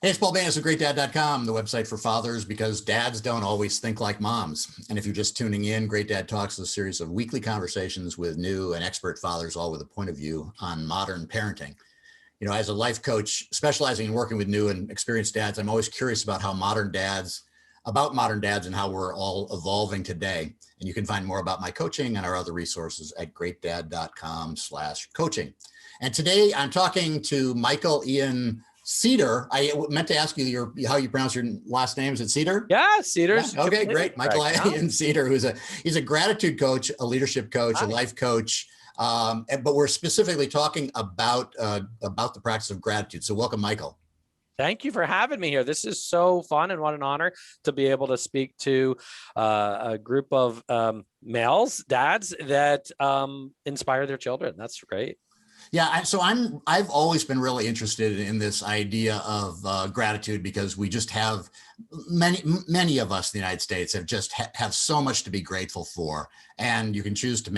Hey, it's Paul Banis of GreatDad.com, the website for fathers, because dads don't always think like moms. And if you're just tuning in, Great Dad Talks is a series of weekly conversations with new and expert fathers, all with a point of view on modern parenting. You know, as a life coach specializing in working with new and experienced dads, I'm always curious about modern dads and how we're all evolving today. And you can find more about my coaching and our other resources at GreatDad.com/coaching. And today I'm talking to Ian Cedar. I meant to ask you how you pronounce your last name. Is it Cedar? Yeah, Cedar's. Yeah? Okay, great. Ian Cedar, he's a gratitude coach, a leadership coach, a life coach. But we're specifically talking about the practice of gratitude. So welcome, Michael. Thank you for having me here. This is so fun, and what an honor to be able to speak to a group of males, dads that inspire their children. That's great. Yeah, so I've always been really interested in this idea of gratitude, because we just have many of us in the United States have so much to be grateful for, and you can choose to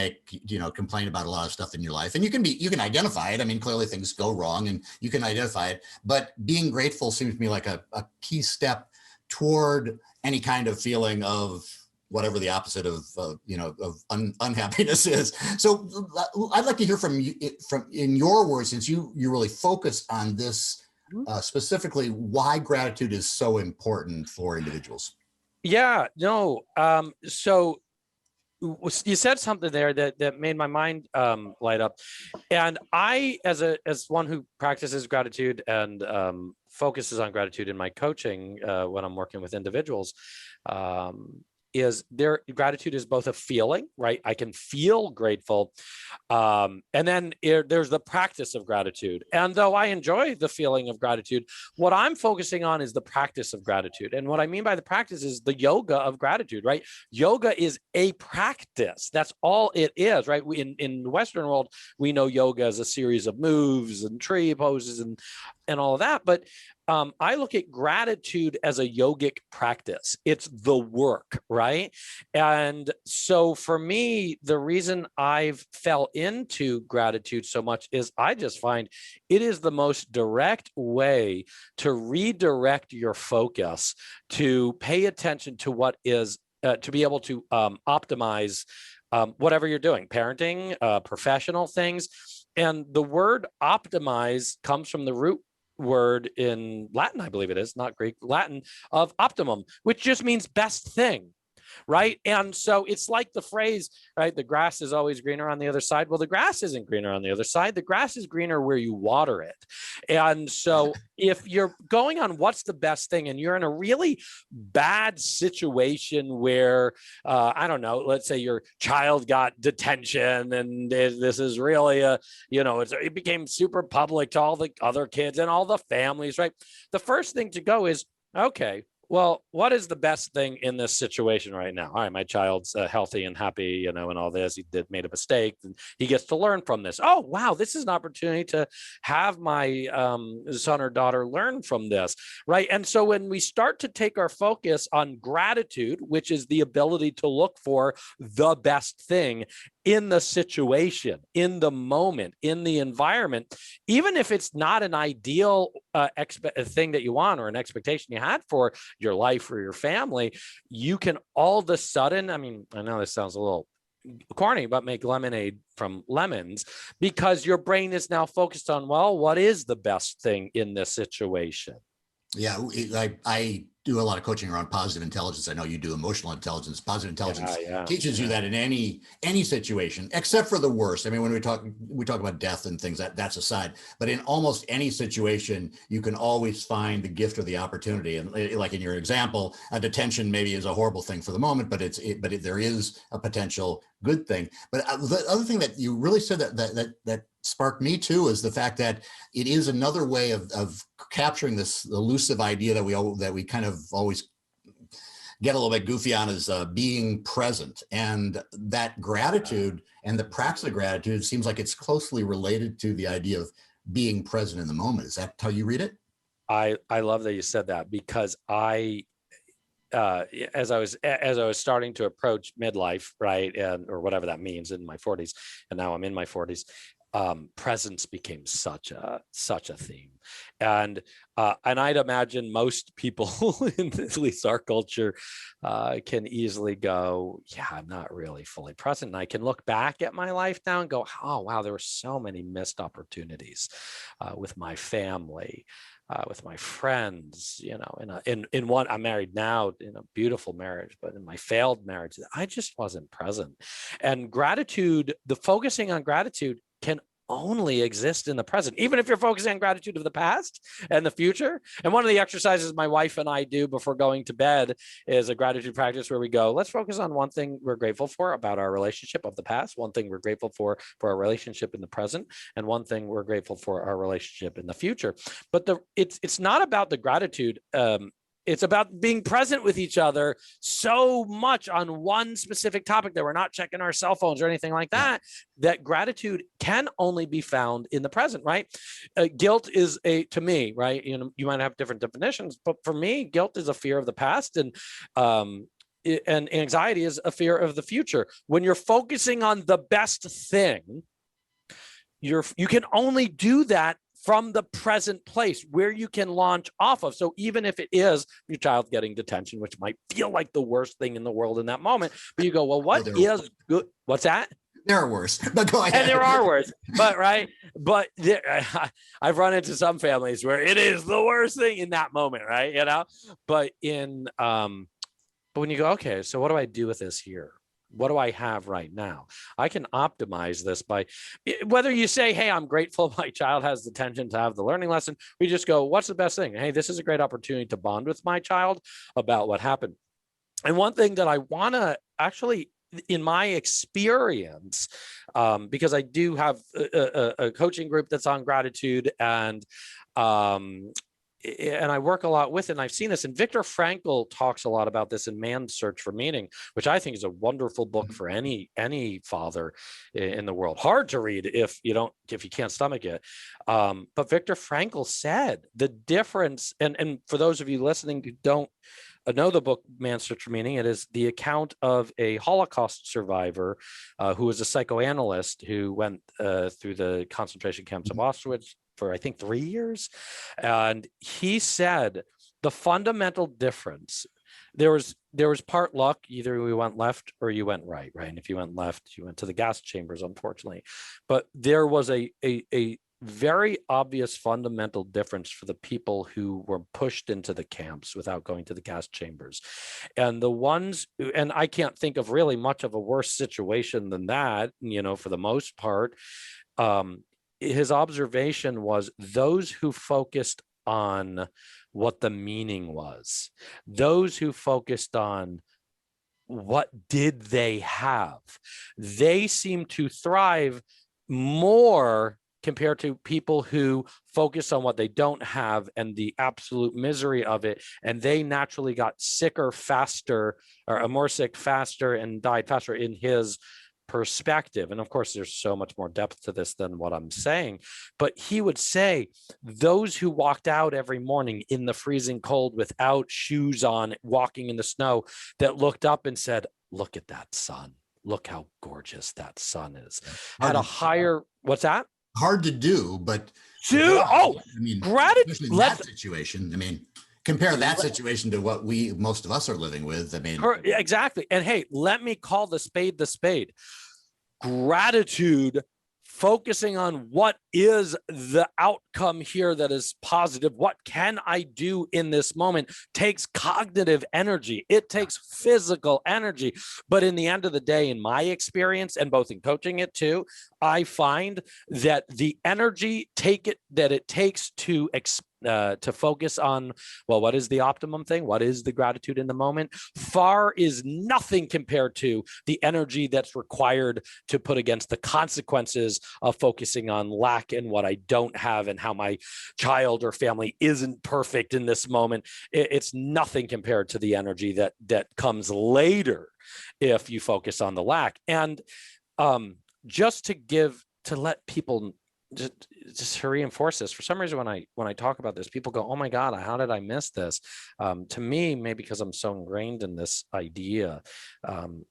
complain about a lot of stuff in your life, and you can identify it. I mean, clearly things go wrong, and you can identify it. But being grateful seems to me like a key step toward any kind of feeling of whatever the opposite of unhappiness is. So I'd like to hear from in your words, since you really focus on this specifically, why gratitude is so important for individuals. Yeah, no. So you said something there that made my mind light up, and I, as one who practices gratitude and focuses on gratitude in my coaching when I'm working with individuals, gratitude is both a feeling, right? I can feel grateful. And then there's the practice of gratitude. And though I enjoy the feeling of gratitude, what I'm focusing on is the practice of gratitude. And what I mean by the practice is the yoga of gratitude, right? Yoga is a practice. That's all it is, right? In the Western world, we know yoga as a series of moves and tree poses and all of that. But I look at gratitude as a yogic practice. It's the work, right? And so for me, the reason I've fell into gratitude so much is I just find it is the most direct way to redirect your focus, to pay attention to what is, to be able to optimize whatever you're doing, parenting, professional things. And the word optimize comes from the root word in Latin, I believe it is, not Greek, Latin, of optimum, which just means best thing, right? And so it's like the phrase, right? The grass is always greener on the other side. Well, the grass isn't greener on the other side. The grass is greener where you water it. And so if you're going on what's the best thing, and you're in a really bad situation where, I don't know, let's say your child got detention, and this is really it became super public to all the other kids and all the families, right? The first thing to go is, okay, well, what is the best thing in this situation right now? All right, my child's healthy and happy, and all this. He made a mistake, and he gets to learn from this. Oh, wow, this is an opportunity to have my son or daughter learn from this, right? And so when we start to take our focus on gratitude, which is the ability to look for the best thing in the situation, in the moment, in the environment, even if it's not an ideal thing that you want or an expectation you had for your life or your family, you can all of a sudden, I mean, I know this sounds a little corny, but make lemonade from lemons, because your brain is now focused on, well, what is the best thing in this situation? Yeah, I do a lot of coaching around positive intelligence. I know you do emotional intelligence. Positive intelligence teaches you that in any situation, except for the worst. I mean, when we talk about death and things, that's aside. But in almost any situation, you can always find the gift or the opportunity. And like in your example, a detention maybe is a horrible thing for the moment, but there is a potential good thing. But the other thing that you really said that sparked me too is the fact that it is another way of capturing this elusive idea that we kind of always get a little bit goofy on, is being present. And that gratitude and the practice of gratitude seems like it's closely related to the idea of being present in the moment. Is that how you read it? I love that you said that, because as I was starting to approach midlife, right, or whatever that means, in my 40s, and now I'm in my 40s, presence became such a theme. And I'd imagine most people in at least our culture can easily go, yeah, I'm not really fully present. And I can look back at my life now and go, oh, wow, there were so many missed opportunities with my family, with my friends, you know, in one, I'm married now in a beautiful marriage, but in my failed marriage, I just wasn't present. And gratitude, the focusing on gratitude can only exist in the present, even if you're focusing on gratitude of the past and the future. And one of the exercises my wife and I do before going to bed is a gratitude practice where we go, let's focus on one thing we're grateful for about our relationship of the past, one thing we're grateful for our relationship in the present, and one thing we're grateful for our relationship in the future. But it's not about the gratitude. It's about being present with each other so much on one specific topic that we're not checking our cell phones or anything like that, that gratitude can only be found in the present, right? Guilt is to me, right? You know, you might have different definitions, but for me, guilt is a fear of the past, and anxiety is a fear of the future. When you're focusing on the best thing, you can only do that from the present place where you can launch off of. So even if it is your child getting detention, which might feel like the worst thing in the world in that moment, but you go, well, what is good? What's that? There are worse, but go ahead. And there are worse, but right. But I've run into some families where it is the worst thing in that moment, right? You know, but but when you go, okay, so what do I do with this here? What do I have right now? I can optimize this by whether you say, hey, I'm grateful my child has the attention to have the learning lesson. We just go, what's the best thing? Hey, this is a great opportunity to bond with my child about what happened. And one thing that I want to actually, in my experience, because I do have a coaching group that's on gratitude, and I work a lot with it, and I've seen this, and Viktor Frankl talks a lot about this in Man's Search for Meaning, which I think is a wonderful book for any father in the world. Hard to read if you can't stomach it. But Viktor Frankl said the difference, and for those of you listening who don't know the book Man's Search for Meaning, it is the account of a Holocaust survivor who was a psychoanalyst who went through the concentration camps of Auschwitz for I think 3 years. And he said the fundamental difference, there was part luck, either we went left or you went right. And if you went left, you went to the gas chambers, unfortunately. But there was a very obvious fundamental difference for the people who were pushed into the camps without going to the gas chambers. And the ones, and I can't think of really much of a worse situation than that, you know, for the most part. His observation was those who focused on what the meaning was, those who focused on what did they have, they seem to thrive more compared to people who focus on what they don't have and the absolute misery of it. And they naturally got sicker faster, or more sick faster, and died faster in his perspective. And of course, there's so much more depth to this than what I'm saying. But he would say those who walked out every morning in the freezing cold without shoes on, walking in the snow, that looked up and said, look at that sun. Look how gorgeous that sun is. Had a higher, what's that? Hard to do, but gratitude. In that situation, I mean, compare that situation to what most of us are living with. I mean, exactly. And hey, let me call the spade the spade. Gratitude, focusing on what is the outcome here that is positive. What can I do in this moment? Takes cognitive energy. It takes physical energy. But in the end of the day, in my experience, and both in coaching it too, I find that the energy it takes to focus on, well, what is the optimum thing? What is the gratitude in the moment? Far is nothing compared to the energy that's required to put against the consequences of focusing on lack and what I don't have and how my child or family isn't perfect in this moment. It's nothing compared to the energy that comes later if you focus on the lack. And just to let people just to reinforce this, for some reason when I talk about this, people go, oh my God, how did I miss this? To me, maybe because I'm so ingrained in this idea,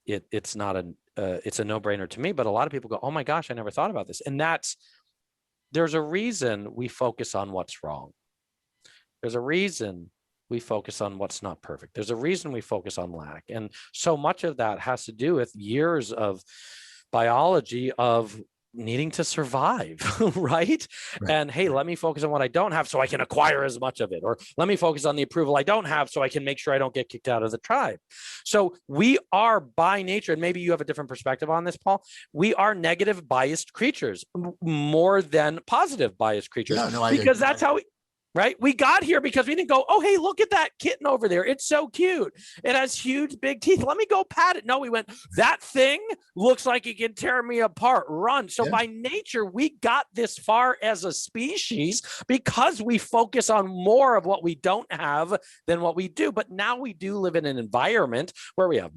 it's not it's a no-brainer to me, but a lot of people go, oh my gosh, I never thought about this. And there's a reason we focus on what's wrong. There's a reason we focus on what's not perfect. There's a reason we focus on lack. And so much of that has to do with years of biology of needing to survive, right? And hey, let me focus on what I don't have so I can acquire as much of it. Or let me focus on the approval I don't have so I can make sure I don't get kicked out of the tribe. So we are by nature, and maybe you have a different perspective on this, Paul, we are negative biased creatures more than positive biased creatures, because that's how right? We got here because we didn't go, oh, hey, look at that kitten over there. It's so cute. It has huge, big teeth. Let me go pat it. No, we went, that thing looks like it can tear me apart. Run. So by nature, we got this far as a species because we focus on more of what we don't have than what we do. But now we do live in an environment where we have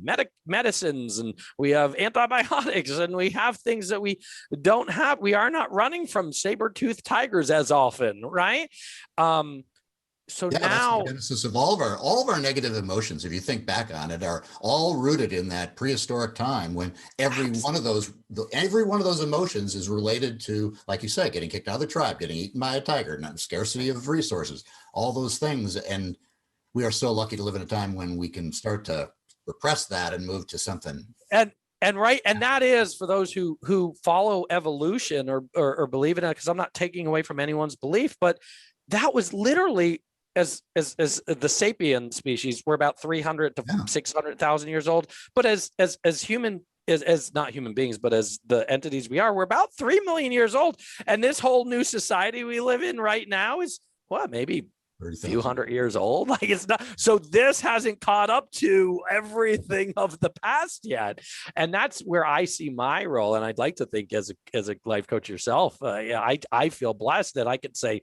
medicines and we have antibiotics and we have things that we don't have. We are not running from saber-toothed tigers as often, right? So now that's the genesis of all of our negative emotions, if you think back on it, are all rooted in that prehistoric time when every one of those emotions is related to, like you said, getting kicked out of the tribe, getting eaten by a tiger, not scarcity of resources, all those things. And we are so lucky to live in a time when we can start to repress that and move to something. And that is for those who follow evolution or believe in it, because I'm not taking away from anyone's belief, but that was literally as the sapien species, we're about 300 to 600,000 years old. But as not human beings, but as the entities we are, we're about 3 million years old. And this whole new society we live in right now is maybe a few hundred years old. Like, it's not, so this hasn't caught up to everything of the past yet. And that's where I see my role. And I'd like to think as a life coach yourself, I feel blessed that I could say,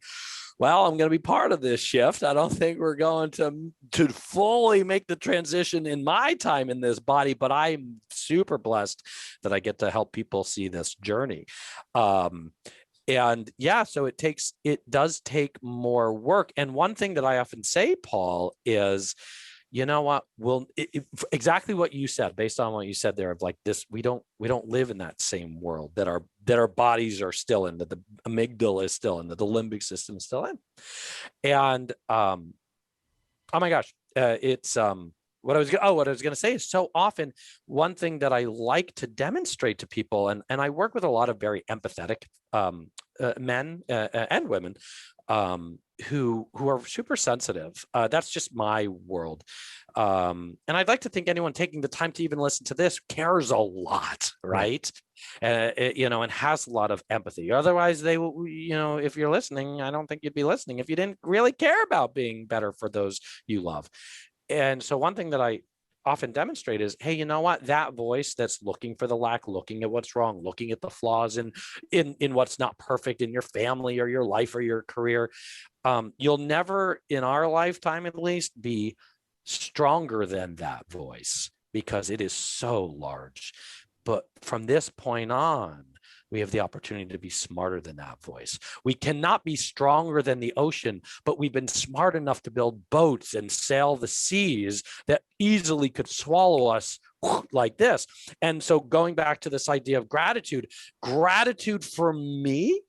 well, I'm going to be part of this shift. I don't think we're going to fully make the transition in my time in this body, but I'm super blessed that I get to help people see this journey. And yeah, so it does take more work. And one thing that I often say, Paul, is, you know what, exactly what you said, based on what you said there of like this, we don't live in that same world that our bodies are still in, that the amygdala is still in, that the limbic system is still in. And oh my gosh, it's what I was going to say is, so often one thing that I like to demonstrate to people, and I work with a lot of very empathetic men and women who are super sensitive. That's just my world. And I'd like to think anyone taking the time to even listen to this cares a lot, right? And has a lot of empathy. Otherwise, they will, if you're listening, I don't think you'd be listening if you didn't really care about being better for those you love. And so one thing that I often demonstrate is, hey, you know what, that voice that's looking for the lack, looking at what's wrong, looking at the flaws in what's not perfect in your family or your life or your career, you'll never, in our lifetime at least, be stronger than that voice because it is so large. But from this point on, we have the opportunity to be smarter than that voice. We cannot be stronger than the ocean, but we've been smart enough to build boats and sail the seas that easily could swallow us like this. And so going back to this idea of gratitude for me,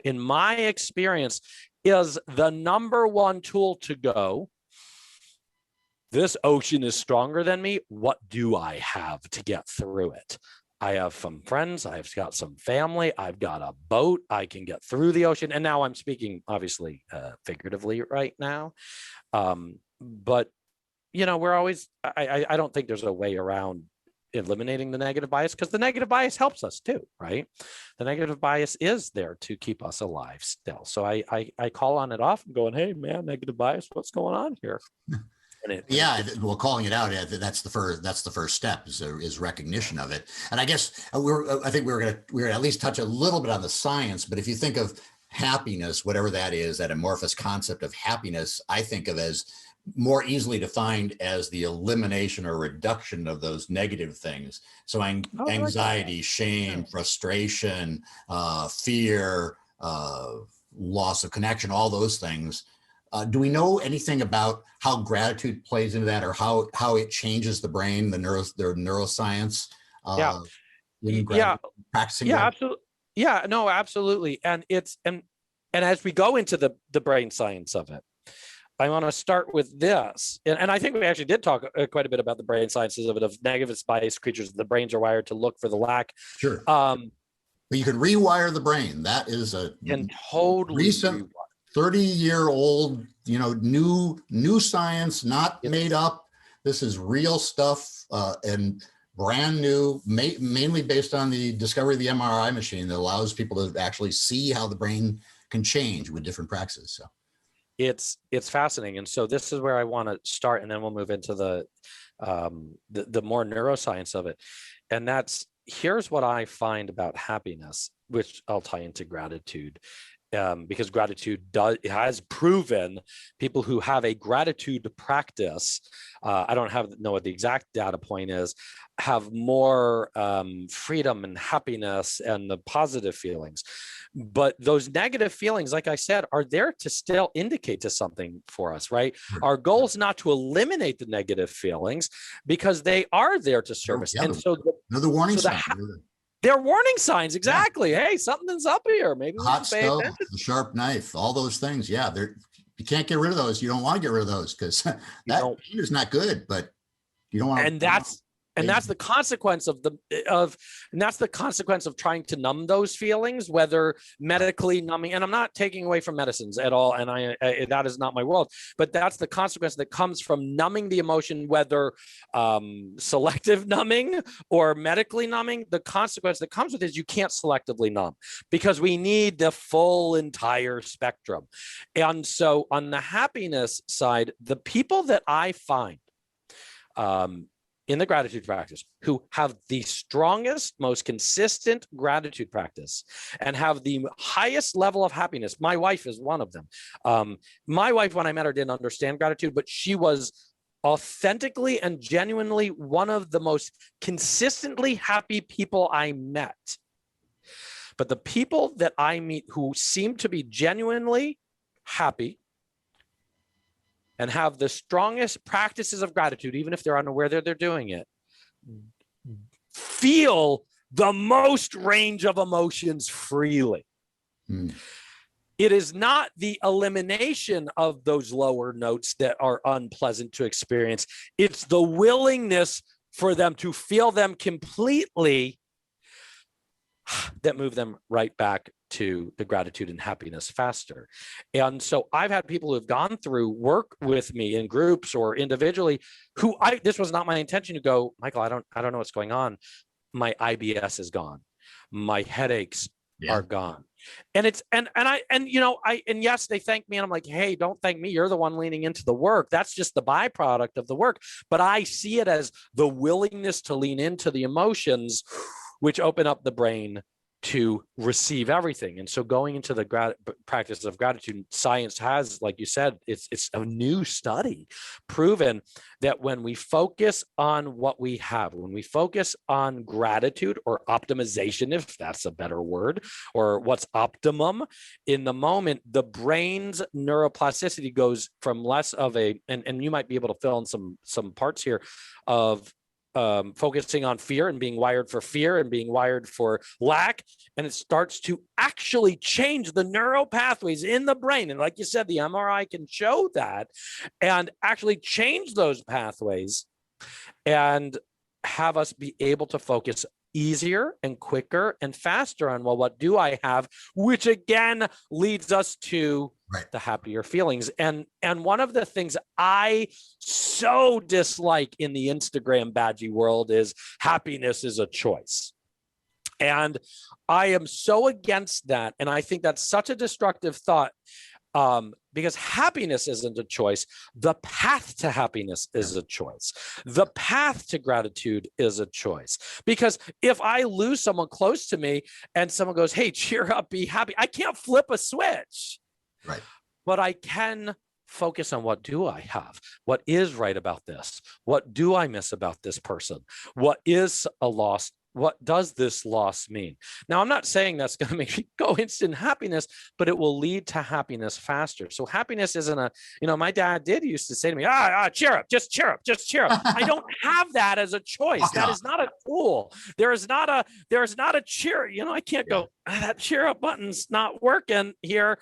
in my experience, is the number one tool to go, this ocean is stronger than me. What do I have to get through it? I have some friends, I've got some family, I've got a boat, I can get through the ocean. And now I'm speaking obviously figuratively right now. But, we're always, I don't think there's a way around eliminating the negative bias, because the negative bias helps us too, right? The negative bias is there to keep us alive still. So I call on it often going, hey man, negative bias, what's going on here? Calling it out, that's the first step is recognition of it. And I guess I think we're gonna at least touch a little bit on the science. But if you think of happiness, whatever that is, that amorphous concept of happiness, I think of as more easily defined as the elimination or reduction of those negative things. So anxiety, shame, frustration, fear, loss of connection, all those things. Do we know anything about how gratitude plays into that, or how it changes the brain, the neuroscience Yeah. Yeah. Practicing. Yeah, absolutely. Yeah, no, absolutely. And as we go into the brain science of it, I want to start with this. And I think we actually did talk quite a bit about the brain sciences of it, of negative bias creatures. The brains are wired to look for the lack. Sure. But you can rewire the brain. That is a totally recent 30-year-old, new science, not made up. This is real stuff, and brand new, mainly based on the discovery of the MRI machine that allows people to actually see how the brain can change with different practices. So it's fascinating. And so this is where I want to start, and then we'll move into the more neuroscience of it. And here's what I find about happiness, which I'll tie into gratitude. Because gratitude has proven people who have a gratitude practice, I don't know what the exact data point is, have more freedom and happiness and the positive feelings. But those negative feelings, like I said, are there to still indicate to something for us, right? Our goal is not to eliminate the negative feelings, because they are there to serve us. And so another warning sign. They're warning signs, exactly. Yeah. Hey, something's up here. Maybe we hot should pay stove, attention. the sharp knife, all those things. Yeah, you can't get rid of those. You don't want to get rid of those, because that pain is not good. But you don't want. And that's the consequence of trying to numb those feelings, whether medically numbing. And I'm not taking away from medicines at all, and that is not my world. But that's the consequence that comes from numbing the emotion, whether selective numbing or medically numbing. The consequence that comes with it is you can't selectively numb, because we need the full entire spectrum. And so on the happiness side, the people that I find in the gratitude practice who have the strongest, most consistent gratitude practice and have the highest level of happiness. My wife is one of them. My wife, when I met her, didn't understand gratitude, but she was authentically and genuinely one of the most consistently happy people I met. But the people that I meet who seem to be genuinely happy and have the strongest practices of gratitude, even if they're unaware that they're doing it, feel the most range of emotions freely. It is not the elimination of those lower notes that are unpleasant to experience. It's the willingness for them to feel them completely that move them right back to the gratitude and happiness faster. And so I've had people who have gone through work with me in groups or individually who this was not my intention to go, Michael, I don't know what's going on. My IBS is gone. My headaches are gone. And yes, they thank me. And I'm like, hey, don't thank me. You're the one leaning into the work. That's just the byproduct of the work. But I see it as the willingness to lean into the emotions, which open up the brain to receive everything. And so going into the practice of gratitude, science has, like you said, it's a new study proven that when we focus on what we have, when we focus on gratitude or optimization, if that's a better word, or what's optimum in the moment, the brain's neuroplasticity goes from less of and you might be able to fill in some parts here of focusing on fear and being wired for fear and being wired for lack. And it starts to actually change the neural pathways in the brain. And like you said, the MRI can show that and actually change those pathways and have us be able to focus easier and quicker and faster on, well, what do I have? Which again leads us to the happier feelings. And one of the things I so dislike in the Instagram badgy world is happiness is a choice. And I am so against that. And I think that's such a destructive thought. Because happiness isn't a choice. The path to happiness is a choice. The path to gratitude is a choice. Because if I lose someone close to me and someone goes, hey, cheer up, be happy, I can't flip a switch. Right. But I can focus on what do I have? What is right about this? What do I miss about this person? What is a loss what does this loss mean? Now, I'm not saying that's going to make me go instant happiness, but it will lead to happiness faster. So happiness isn't my dad used to say to me, cheer up, just cheer up, just cheer up. I don't have that as a choice. That is not a tool. There is not a cheer. I can't go, that cheer up button's not working here,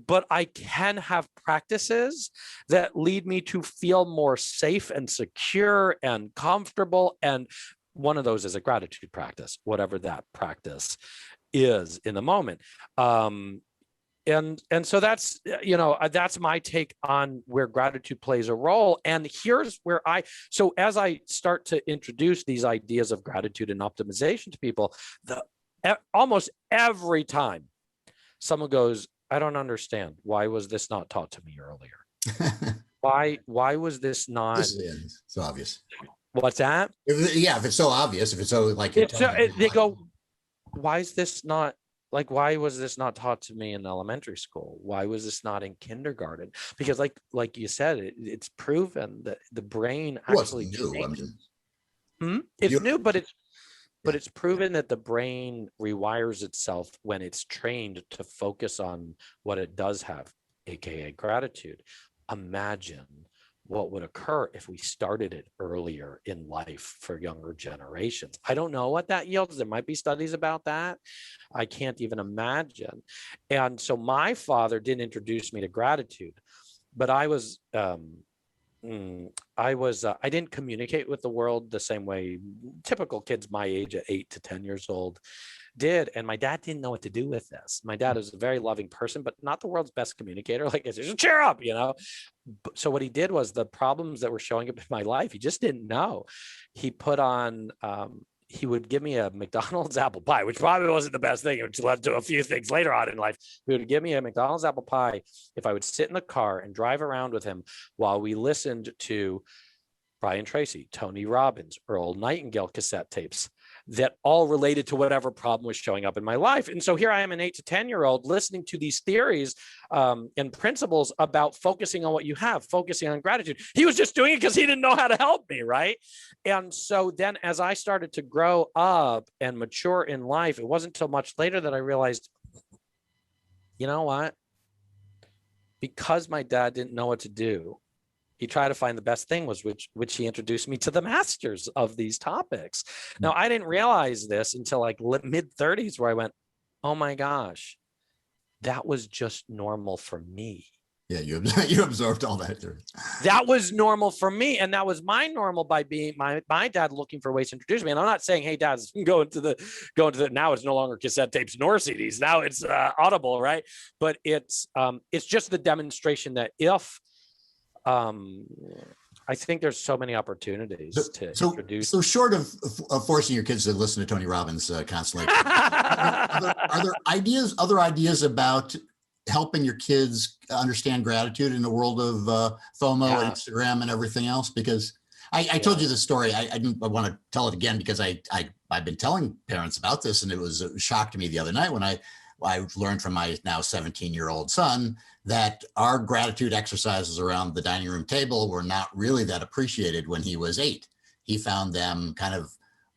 but I can have practices that lead me to feel more safe and secure and comfortable. And one of those is a gratitude practice, whatever that practice is in the moment. And so that's my take on where gratitude plays a role. And here's where so as I start to introduce these ideas of gratitude and optimization to people, almost every time someone goes, I don't understand. Why was this not taught to me earlier? Why was this not? It's so obvious. What's that? If it's so obvious, if it's so like they go, why is this not why was this not taught to me in elementary school? Why was this not in kindergarten? Because like you said, it's proven that the brain actually it's new. It's new, but it's proven that the brain rewires itself when it's trained to focus on what it does have, aka gratitude. Imagine what would occur if we started it earlier in life for younger generations. I don't know what that yields. There might be studies about that. I can't even imagine. And so my father didn't introduce me to gratitude, but I didn't communicate with the world the same way typical kids my age at 8 to 10 years old did. And my dad didn't know what to do with this. My dad is a very loving person, but not the world's best communicator. Like, just cheer up, So what he did was the problems that were showing up in my life, he just didn't know. He put on, he would give me a McDonald's apple pie, which probably wasn't the best thing. It led to a few things later on in life. He would give me a McDonald's apple pie if I would sit in the car and drive around with him while we listened to Brian Tracy, Tony Robbins, Earl Nightingale cassette tapes that all related to whatever problem was showing up in my life. And so here I am, an 8 to 10-year-old, listening to these theories and principles about focusing on what you have, focusing on gratitude. He was just doing it because he didn't know how to help me, right? And so then as I started to grow up and mature in life, it wasn't until much later that I realized, you know what? Because my dad didn't know what to do, he tried to find the best thing, which he introduced me to the masters of these topics. Now, I didn't realize this until like mid 30s, where I went, oh my gosh, that was just normal for me. Yeah, you absorbed all that. That was normal for me. And that was my normal by being my dad looking for ways to introduce me. And I'm not saying, hey, dads, go into the, now it's no longer cassette tapes nor CDs. Now it's Audible, right? But it's just the demonstration that if, I think there's so many opportunities to introduce. So short of forcing your kids to listen to Tony Robbins constantly, are there other ideas about helping your kids understand gratitude in the world of FOMO and Instagram and everything else? Because I told you the story. I want to tell it again because I've been telling parents about this, and it was a shock to me the other night when I learned from my now 17-year-old son that our gratitude exercises around the dining room table were not really that appreciated when he was 8. He found them kind of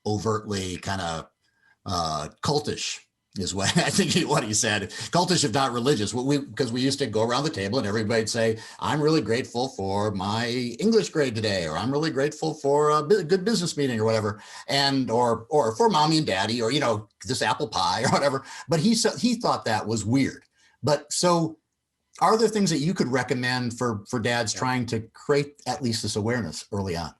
overtly cultish is what I think what he said. Cultish, if not religious, because we used to go around the table and everybody'd say, I'm really grateful for my English grade today, or I'm really grateful for a good business meeting or whatever, and or for mommy and daddy, or this apple pie or whatever. But he thought that was weird. But so are there things that you could recommend for dads trying to create at least this awareness early on?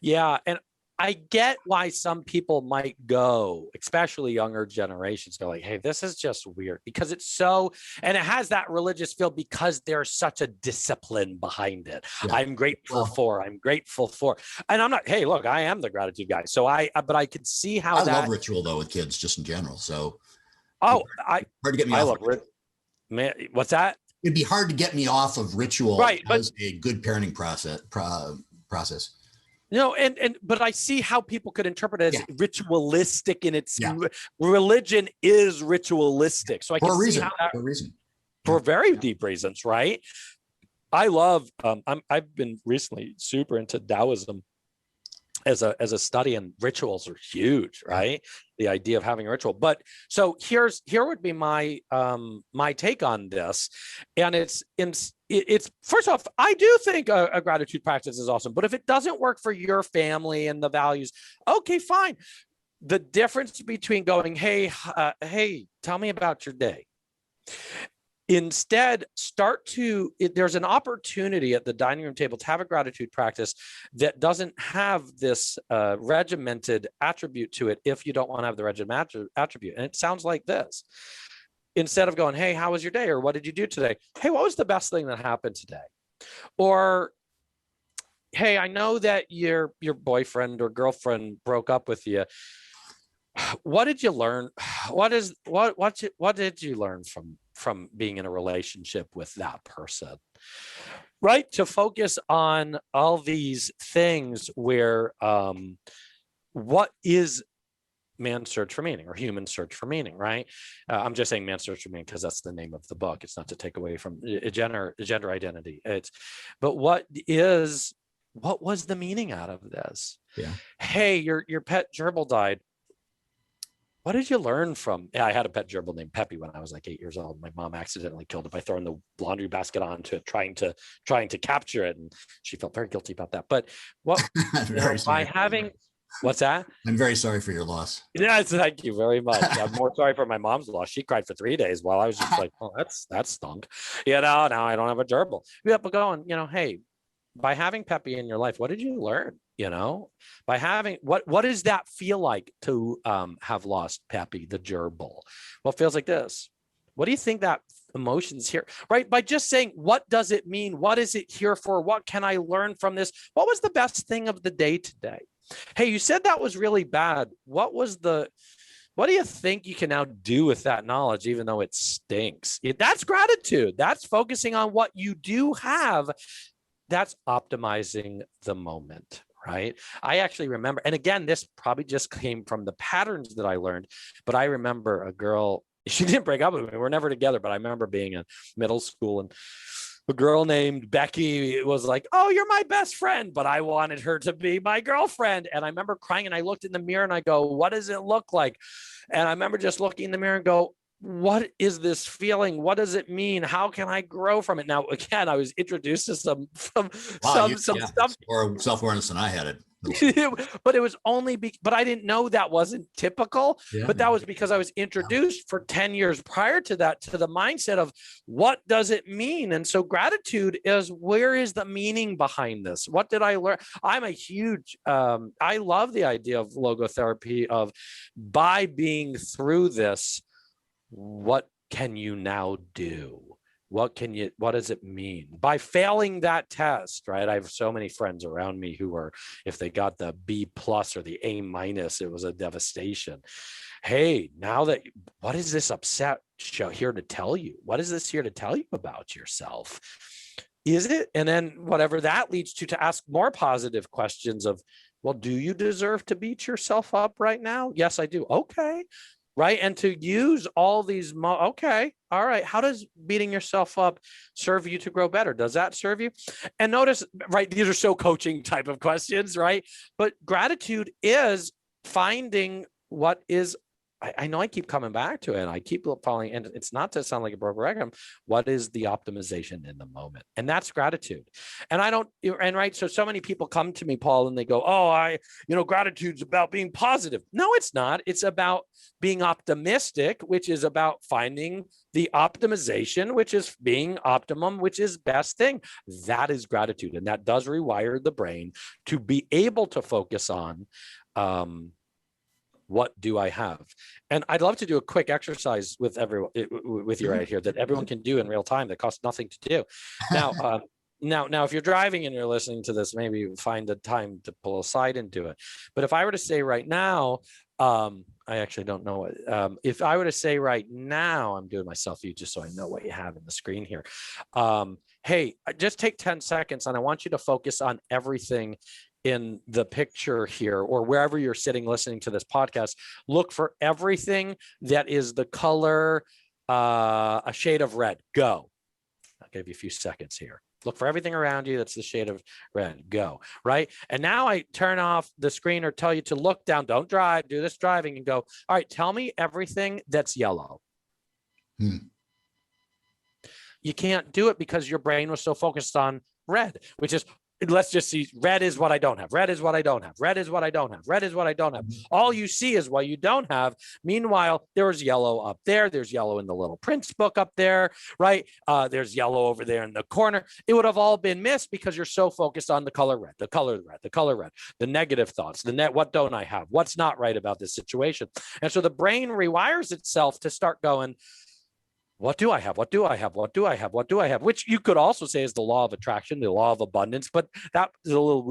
Yeah. And I get why some people might go, especially younger generations, go like, hey, this is just weird, because it's so, and it has that religious feel because there's such a discipline behind it. Yeah. I'm grateful for, and I'm not, hey, look, I am the gratitude guy. So but I could see how I love ritual though with kids just in general. So. Hard to get me off. Man, what's that? It'd be hard to get me off of ritual as a good parenting process. But I see how people could interpret it as ritualistic in its religion is ritualistic. So I can see how that, for very deep reasons, right? I love, I've been recently super into Taoism, as a study, and rituals are huge, right? The idea of having a ritual. But so here would be my my take on this. And it's first off, I do think a gratitude practice is awesome, but if it doesn't work for your family and the values, okay, fine. The difference between going, hey, tell me about your day. Instead, there's an opportunity at the dining room table to have a gratitude practice that doesn't have this regimented attribute to it if you don't want to have the regimented attribute. And it sounds like this. Instead of going, hey, how was your day? Or what did you do today? Hey, what was the best thing that happened today? Or, hey, I know that your boyfriend or girlfriend broke up with you. What did you learn? What did you learn from being in a relationship with that person? Right? To focus on all these things where what is man's search for meaning or human search for meaning, right? I'm just saying man's search for meaning because that's the name of the book. It's not to take away from gender identity. But what was the meaning out of this? Yeah. Hey, your pet gerbil died. What did you learn from? Yeah, I had a pet gerbil named Peppy when I was like 8 years old. My mom accidentally killed it by throwing the laundry basket onto it, trying to capture it, and she felt very guilty about that. But what by having, what's that? I'm very sorry for your loss. Yes, thank you very much. I'm more sorry for my mom's loss. She cried for 3 days while I was just like, oh, that stunk. Now I don't have a gerbil. Yeah, but going, hey, by having Peppy in your life, what did you learn? By having what does that feel like to have lost Peppy the gerbil? Well, it feels like this. What do you think that emotion's here? Right? By just saying, what does it mean? What is it here for? What can I learn from this? What was the best thing of the day today? Hey, you said that was really bad. What do you think you can now do with that knowledge, even though it stinks? That's gratitude. That's focusing on what you do have. That's optimizing the moment, right? I actually remember, and again, this probably just came from the patterns that I learned, but I remember a girl, she didn't break up with me. We're never together, but I remember being in middle school and a girl named Becky was like, oh, you're my best friend, but I wanted her to be my girlfriend. And I remember crying and I looked in the mirror and I go, what does it look like? And I remember just looking in the mirror and go, what is this feeling? What does it mean? How can I grow from it? Now, again, I was introduced to some stuff. More self-awareness than I had it. But it was only but I didn't know that wasn't typical. Yeah. But that was because I was introduced for 10 years prior to that to the mindset of what does it mean? And so gratitude is, where is the meaning behind this? What did I learn? I'm a huge, I love the idea of logotherapy, of by being through this, what can you now do? What does it mean by failing that test, right? I have so many friends around me who are, if they got the B+ or the A-, it was a devastation. Hey, what is this upset show here to tell you? What is this here to tell you about yourself? Is it? And then whatever that leads to ask more positive questions of, well, do you deserve to beat yourself up right now? Yes, I do. Okay. Right. And to use all these, okay, all right. How does beating yourself up serve you to grow better? Does that serve you? And notice, right, these are so coaching type of questions, right? But gratitude is finding what is, I know I keep coming back to it and I keep following, and it's not to sound like a broken record. What is the optimization in the moment? And that's gratitude. And right. So many people come to me, Paul, and they go, oh, gratitude's about being positive. No, it's not. It's about being optimistic, which is about finding the optimization, which is being optimum, which is best thing. That is gratitude. And that does rewire the brain to be able to focus on, what do I have? And I'd love to do a quick exercise with everyone, with you right here, that everyone can do in real time that costs nothing to do. Now, now, if you're driving and you're listening to this, maybe find a time to pull aside and do it. But if I were to say right now, I actually don't know what, if I were to say right now, I'm doing my selfie just so I know what you have in the screen here. Hey, just take 10 seconds and I want you to focus on everything in the picture here, or wherever you're sitting listening to this podcast. Look for everything that is the color, a shade of red. Go. I'll give you a few seconds here. Look for everything around you that's the shade of red. Go, right? And now I turn off the screen or tell you to look down. Don't drive. Do this driving and go, all right, tell me everything that's yellow. You can't do it because your brain was so focused on red, which is, let's just see, red is what I don't have. Red is what I don't have. Red is what I don't have. Red is what I don't have. All you see is what you don't have. Meanwhile, there's yellow up there. There's yellow in the little Prince book up there, right? There's yellow over there in the corner. It would have all been missed because you're so focused on the color red, the color red, the color red, the negative thoughts, what don't I have? What's not right about this situation? And so the brain rewires itself to start going, what do I have? What do I have? What do I have? What do I have? Which you could also say is the law of attraction, the law of abundance, but that is a little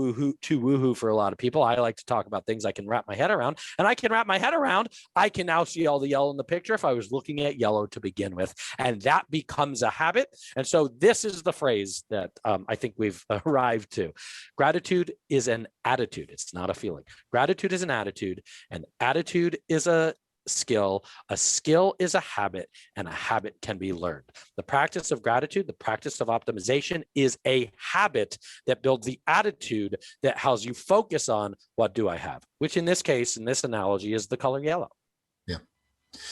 too woohoo for a lot of people. I like to talk about things I can wrap my head around, and I can wrap my head around. I can now see all the yellow in the picture if I was looking at yellow to begin with, and that becomes a habit. And so this is the phrase that I think we've arrived to. Gratitude is an attitude. It's not a feeling. Gratitude is an attitude, and attitude is a skill is a habit, and a habit can be learned. The practice of gratitude, the practice of optimization is a habit that builds the attitude that helps you focus on what do I have, which in this case, in this analogy, is the color yellow. Yeah.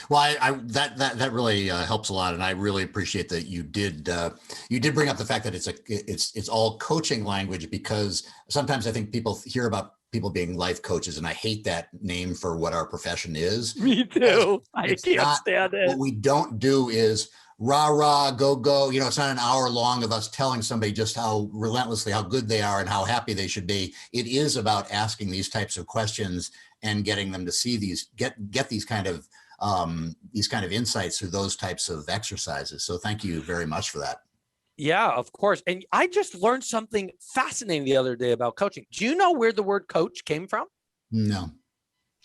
Well, that really helps a lot, and I really appreciate that you did bring up the fact that it's all coaching language, because sometimes I think people hear about people being life coaches, and I hate that name for what our profession is. Me too. I can't stand it. What we don't do is rah, rah, go, go. It's not an hour long of us telling somebody just how relentlessly how good they are and how happy they should be. It is about asking these types of questions and getting them to see get these kind of insights through those types of exercises. So thank you very much for that. Yeah, of course. And I just learned something fascinating the other day about coaching. Do you know where the word coach came from? No.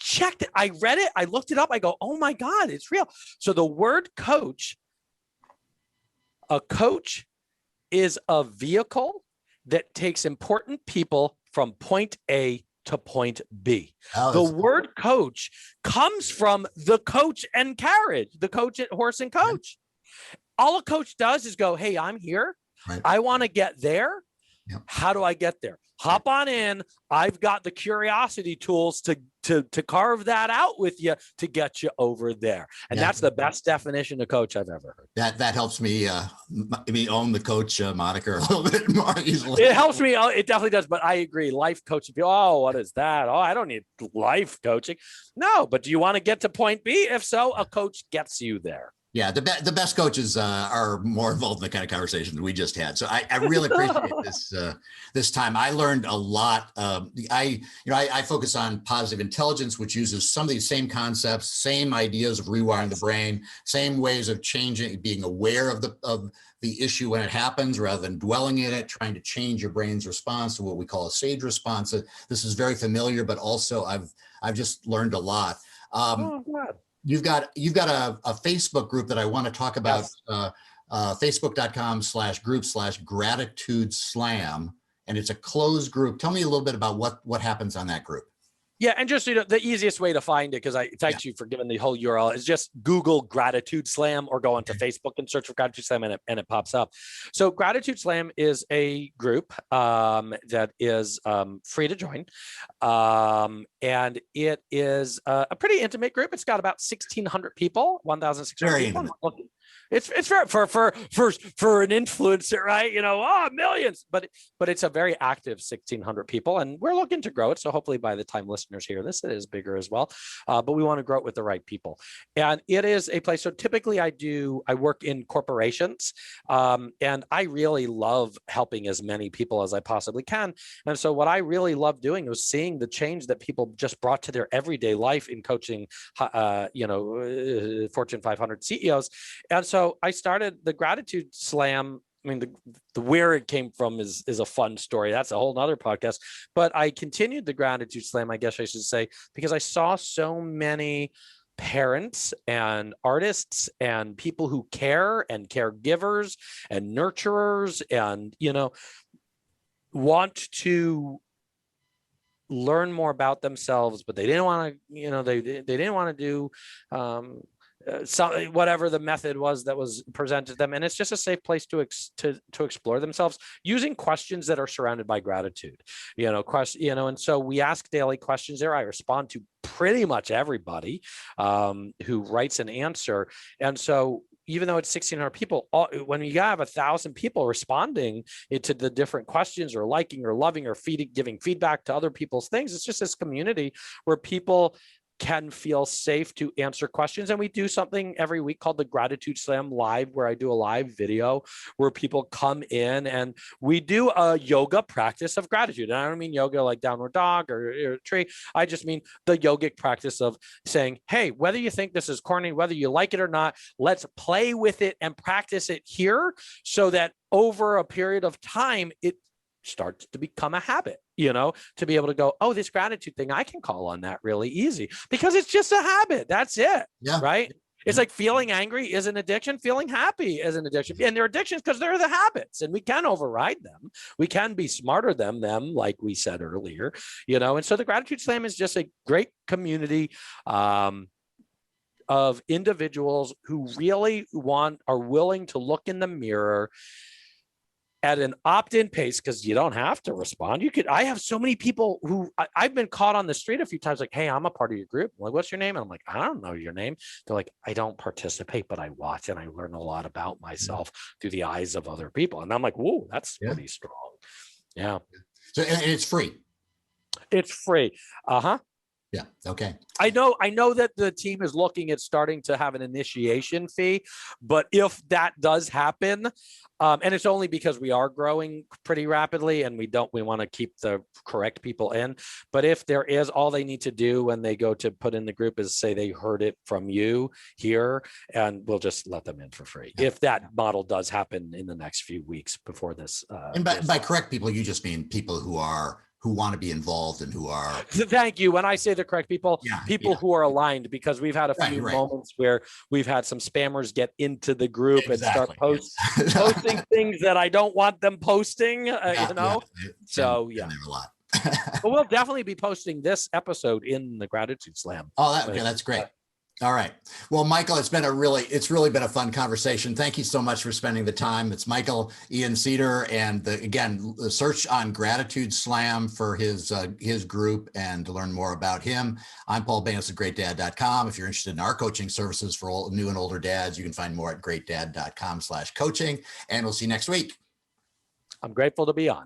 Checked it. I read it. I looked it up. I go, oh my God, it's real. So the word coach, a coach is a vehicle that takes important people from point A to point B. Oh, the word coach comes from the coach and carriage, the coach at horse and coach. Yeah. All a coach does is go, hey, I'm here. Right. I want to get there. Yep. How do I get there? Hop on in. I've got the curiosity tools to carve that out with you to get you over there. And that's the best definition of coach I've ever heard. That helps me own the coach moniker a little bit more easily. It helps me. It definitely does. But I agree. Life coaching. Oh, what is that? Oh, I don't need life coaching. No, but do you want to get to point B? If so, a coach gets you there. Yeah, the best coaches are more involved in the kind of conversations we just had. So I really appreciate this time. I learned a lot. I focus on positive intelligence, which uses some of these same concepts, same ideas of rewiring the brain, same ways of changing, being aware of the issue when it happens, rather than dwelling in it, trying to change your brain's response to what we call a sage response. This is very familiar, but also I've just learned a lot. Oh, God. You've got a Facebook group that I want to talk about, yes. Facebook.com/group/gratitude slam. And it's a closed group. Tell me a little bit about what happens on that group. Yeah, and just the easiest way to find it, because thanks you for giving the whole URL, is just Google Gratitude Slam or go onto Facebook and search for Gratitude Slam, and it pops up. So Gratitude Slam is a group that is free to join, and it is a pretty intimate group. It's got about 1,600 people, 1,600 people. Intimate. It's for an influencer, right? Millions, but it's a very active 1,600 people, and we're looking to grow it. So hopefully by the time listeners hear this, it is bigger as well. But we want to grow it with the right people, and it is a place. So typically I work in corporations, and I really love helping as many people as I possibly can. And so what I really love doing was seeing the change that people just brought to their everyday life in coaching, Fortune 500 CEOs. And so I started the Gratitude Slam. I mean, the where it came from is a fun story. That's a whole nother podcast. But I continued the Gratitude Slam, I guess I should say, because I saw so many parents and artists and people who care and caregivers and nurturers and, want to learn more about themselves, but they didn't want to, they didn't want to do whatever the method was that was presented to them, and it's just a safe place to explore themselves using questions that are surrounded by gratitude. And so we ask daily questions there. I respond to pretty much everybody who writes an answer, and so even though it's 1,600 people, when you have 1,000 people responding to the different questions, or liking or loving or giving feedback to other people's things, it's just this community where people can feel safe to answer questions. And we do something every week called the Gratitude Slam Live, where I do a live video where people come in and we do a yoga practice of gratitude. And I don't mean yoga like downward dog or tree. I just mean the yogic practice of saying, hey, whether you think this is corny, whether you like it or not, let's play with it and practice it here, so that over a period of time, it starts to become a habit, to be able to go, oh, this gratitude thing, I can call on that really easy because it's just a habit. That's it. Yeah. Right. It's like feeling angry is an addiction. Feeling happy is an addiction. And they're addictions because they're the habits, and we can override them. We can be smarter than them, like we said earlier, and so the Gratitude Slam is just a great community of individuals who really are willing to look in the mirror at an opt-in pace, because you don't have to respond. I have so many people who I've been caught on the street a few times, like, hey, I'm a part of your group. I'm like, what's your name? And I'm like, I don't know your name. They're like, I don't participate, but I watch and I learn a lot about myself through the eyes of other people. And I'm like, whoa, that's pretty strong. Yeah. So, and it's free. It's free. Uh-huh. Yeah. Okay. I know that the team is looking at starting to have an initiation fee, but if that does happen, and it's only because we are growing pretty rapidly and we want to keep the correct people in. But if there is, all they need to do when they go to put in the group is say they heard it from you here, and we'll just let them in for free. Yeah. If that model does happen in the next few weeks before this. And by correct people, you just mean people who want to be involved and who are. Thank you. When I say the correct people, who are aligned, because we've had a few moments where we've had some spammers get into the group and start posting things that I don't want them posting, So there a lot. But we'll definitely be posting this episode in the Gratitude Slam. Oh, that's great. All right. Well, Michael, it's really been a fun conversation. Thank you so much for spending the time. It's Michael Ian Cedar, and again, search on Gratitude Slam for his group and to learn more about him. I'm Paul Banas at GreatDad.com. If you're interested in our coaching services for all new and older dads, you can find more at GreatDad.com/coaching, and we'll see you next week. I'm grateful to be on.